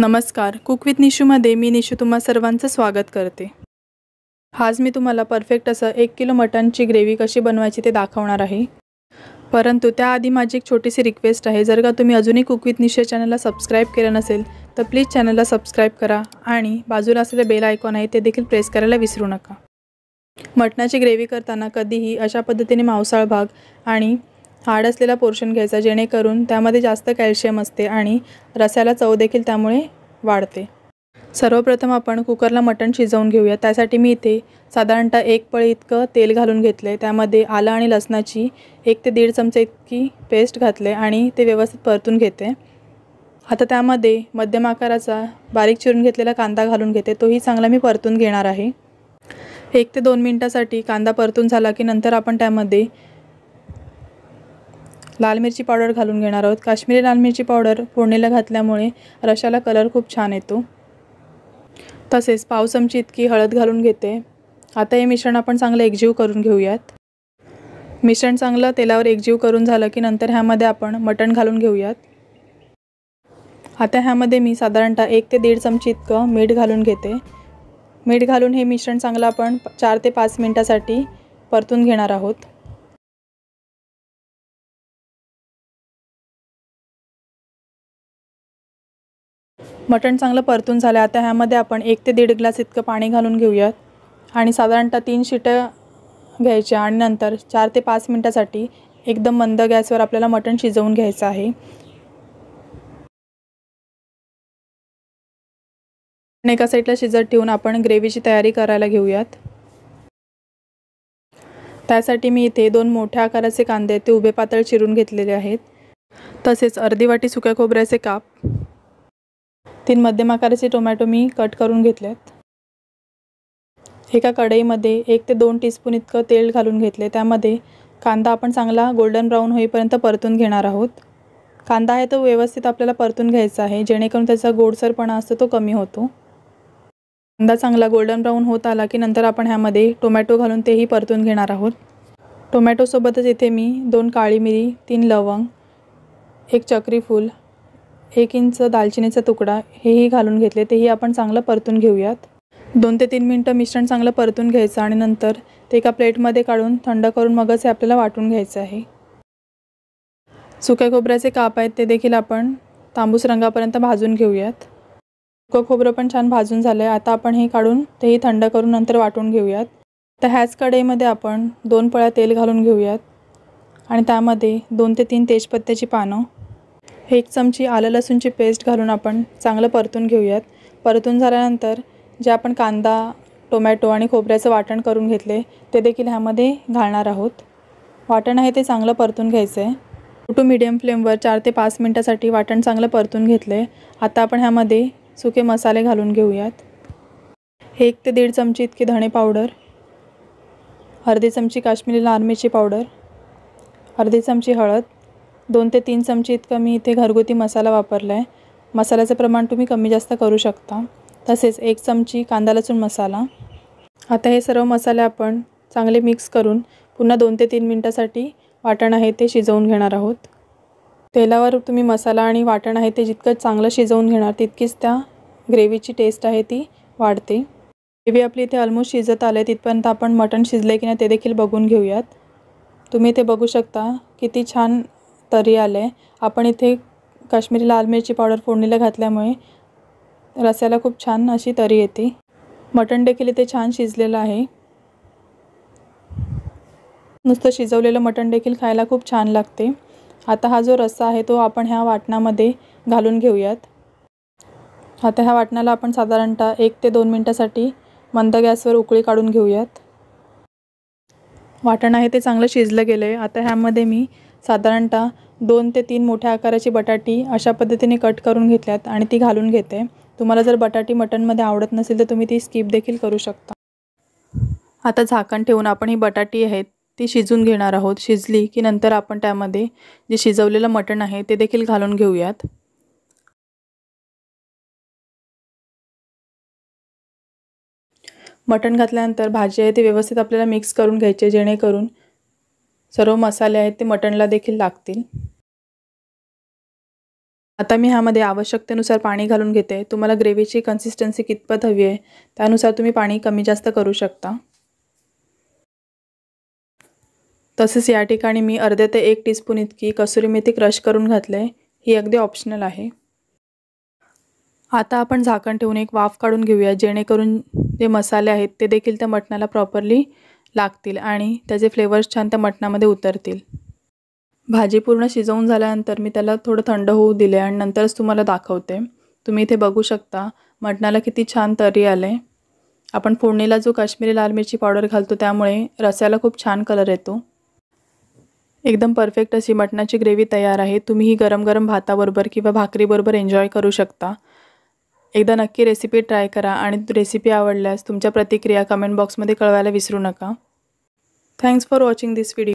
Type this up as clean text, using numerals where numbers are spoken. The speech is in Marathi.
नमस्कार, कुक विथ निशूमध्ये मी निशू तुम्हा सर्वांचं स्वागत करते। आज मी तुम्हाला परफेक्ट असं 1 किलो मटनची ग्रेव्ही कशी बनवायची ते दाखवणार आहे। परंतु त्याआधी माझी एक छोटीशी रिक्वेस्ट आहे, जर का तुम्ही अजूनही कुक विथ निशू चॅनलला सबस्क्राइब केलं नसेल तर प्लीज चॅनलला सबस्क्राइब करा आणि बाजूला असलेले बेल आयकॉन आहे ते देखील प्रेस करायला विसरू नका। मटणाची ग्रेव्ही करताना कधीही अशा पद्धतीने मांसाळ भाग आणि हाड असलेला पोर्शन घ्यायचा, जेणेकरून त्यामध्ये जास्त कॅल्शियम असते आणि रस्याला चव देखील त्यामुळे वाढते। सर्वप्रथम आपण कुकरला मटण शिजवून घेऊया। त्यासाठी मी इथे साधारणतः 1 पळी इतकं तेल घालून घेतले। त्यामध्ये आलं आणि लसणाची 1 ते 1.5 चमचे इतकी पेस्ट घातले आणि ते व्यवस्थित परतून घेते। आता त्यामध्ये मध्यम आकाराचा बारीक चिरून घेतलेला कांदा घालून घेते, तोही चांगला मी परतून घेणार आहे। 1 ते 2 मिनिटांसाठी कांदा परतून झाला की नंतर आपण त्यामध्ये लाल मिरची पावडर घालून घेणार आहोत। काश्मीरी लाल मिरची पावडर फोडणीला घातल्यामुळे रशाला कलर खूप छान येतो। तसेच पाव चमची इतकी हळद घालून घेते। आता हे मिश्रण आपण चांगलं एकजीव करून घेऊयात। मिश्रण चांगलं तेलावर एकजीव करून झालं की नंतर ह्यामध्ये आपण मटण घालून घेऊयात। आता ह्यामध्ये मी साधारणतः 1 ते 1.5 चमचे इतकं मीठ घालून घेते। मीठ घालून हे मिश्रण चांगलं आपण 4 ते 5 मिनिटांसाठी परतून घेणार आहोत। मटण चांगलं परतून झालं। आता ह्यामध्ये आपण 1 ते 1.5 ग्लास इतकं पाणी घालून घेऊयात आणि साधारणतः 3 शिट्या घ्यायच्या आणि नंतर 4 ते 5 मिनिटांसाठी एकदम मंद गॅसवर आपल्याला मटण शिजवून घ्यायचं आहे। एका साईडला शिजत ठेवून आपण ग्रेव्हीची तयारी करायला घेऊयात। त्यासाठी मी इथे 2 मोठ्या आकाराचे कांदे ते उभे पातळ चिरून घेतलेले आहेत। तसेच अर्धी वाटी सुक्या खोबऱ्याचे काप, 3 मध्यम आकाराचे टोमॅटो मी कट करून घेतलेत। एका कढईमध्ये 1 ते 2 टीस्पून इतकं तेल घालून घेतले। त्यामध्ये कांदा आपण चांगला गोल्डन ब्राऊन होईपर्यंत परतून घेणार आहोत। कांदा आहे तो व्यवस्थित आपल्याला परतून घ्यायचा आहे, जेणेकरून त्याचा गोडसरपणा असतो तो कमी होतो। कांदा चांगला गोल्डन ब्राऊन होत आला की नंतर आपण ह्यामध्ये टोमॅटो घालून तेही परतून घेणार आहोत। टोमॅटो सोबतच इथे मी 2 काळी मिरी, 3 लवंग, 1 चक्री फूल, 1 इंच दालचिनीचा तुकडा हेही घालून घेतले। तेही आपण चांगलं परतून घेऊयात। 2 ते 3 मिनिटं मिश्रण चांगलं परतून घ्यायचं आणि नंतर ते एका प्लेटमध्ये काढून थंड करून मगच हे आपल्याला वाटून घ्यायचं आहे। सुक्या खोबऱ्याचे काप आहेत ते देखील आपण तांबूस रंगापर्यंत भाजून घेऊयात। सुकं खोबरं पण छान भाजून झालं आहे। आता आपण हे काढून तेही थंड करून नंतर वाटून घेऊयात। तर ह्याच कढईमध्ये आपण 2 पळ्या तेल घालून घेऊयात आणि त्यामध्ये 2 ते 3 तेजपत्त्याची पानं, 1 चमची आलं लसूणची पेस्ट घालून आपण चांगलं परतून घेऊयात। परतून झाल्यानंतर जे आपण कांदा, टोमॅटो आणि खोबऱ्याचं वाटण करून घेतले ते देखील ह्यामध्ये घालणार आहोत। वाटण आहे ते चांगलं परतून घ्यायचं आहे। लो टू मीडियम फ्लेमवर 4 ते 5 मिनिटांसाठी वाटण चांगलं परतून घेतले। आता आपण ह्यामध्ये सुके मसाले घालून घेऊयात। 1 ते 1.5 चमचे इतकी धणे पावडर, अर्धी चमची काश्मीरी लाल मिरची पावडर, अर्धी चमची हळद, 2 ते 3 चमचे इतका मी इथे घरगुती मसाला वापरला आहे। मसाल्याचं प्रमाण तुम्ही कमी जास्त करू शकता। तसेच 1 चमची कांदा लसूण मसाला। आता हे सर्व मसाले आपण चांगले मिक्स करून पुन्हा 2 ते 3 मिनिटांसाठी वाटण आहे ते शिजवून घेणार आहोत। तेलावर तुम्ही मसाला आणि वाटण आहे ते जितकं चांगलं शिजवून घेणार तितकीच त्या ग्रेव्हीची टेस्ट आहे ती वाढते। ग्रेव्ही आपली इथे ऑलमोस्ट शिजत आले, तिथपर्यंत आपण मटण शिजले की नाही ते देखील बघून घेऊयात। तुम्ही इथे बघू शकता किती छान तरी आले। आपण इथे काश्मीरी लाल मिरची पावडर फोडणीला घातल्यामुळे रस्याला खूप छान अशी तरी येते। मटण देखील इथे छान शिजलेलं आहे। नुसतं शिजवलेलं मटण देखील खायला खूप छान लागते। आता हा जो रस्सा आहे तो आपण ह्या वाटणामध्ये घालून घेऊयात। आता ह्या वाटणाला आपण साधारणतः 1 ते 2 मिनिटांसाठी मंद गॅसवर उकळी काढून घेऊयात। वाटण आहे ते चांगलं शिजलं गेलं आहे। आता ह्यामध्ये मी साधारणतः 2 ते 3 मोठ्या आकाराची बटाटी अशा पद्धतीने कट करून घेतल्यात आणि ती घालून घेते। तुम्हाला जर बटाटी मटणमध्ये आवडत नसेल तर तुम्ही ती स्किप देखील करू शकता। आता झाकण ठेवून आपण ही बटाटी आहेत ती शिजून घेणार आहोत। शिजली की नंतर आपण त्यामध्ये जे शिजवलेलं मटण आहे ते देखील घालून घेऊयात। मटण घातल्यानंतर भाजी आहे ती व्यवस्थित आपल्याला मिक्स करून घ्यायची, जेणेकरून सर्व मसाले आहेत ते मटणला देखील लागतील। आता मी ह्यामध्ये आवश्यकतेनुसार पाणी घालून घेते. तुम्हाला ग्रेव्हीची कन्सिस्टन्सी कितपत हवी आहे त्यानुसार तुम्ही पाणी कमी जास्त करू शकता. तसेच या ठिकाणी मी अर्धे ते 1 टीस्पून इतकी कसुरी मेथी क्रश करून घातले. ही अगदी ऑप्शनल आहे. आता आपण झाकण ठेवून एक वाफ काढून घेऊया, जेणेकरून जे मसाले आहेत ते देखील त्या मटणाला प्रॉपरली लागतील आणि त्याचे फ्लेवर्स छान त्या मटणामध्ये उतरतील. भाजी पूर्ण शिजवून झाल्यानंतर मी त्याला थोडं थंड होऊ दिले आणि नंतरच तुम्हाला दाखवते. तुम्ही इथे बघू शकता मटणाला किती छान तरी आले. आपण फोडणीला जो काश्मीरी लाल मिरची पावडर घालतो त्यामुळे रस्स्याला खूप छान कलर येतो. एकदम परफेक्ट अशी मटणाची ग्रेव्ही तयार आहे. तुम्ही ही गरम गरम भाताबरोबर किंवा भाकरीबरोबर एन्जॉय करू शकता. एकदा नक्की रेसिपी ट्राय करा आणि रेसिपी आवडल्यास तुमच्या प्रतिक्रिया कमेंट बॉक्समध्ये कळवायला विसरू नका. Thanks for watching this video.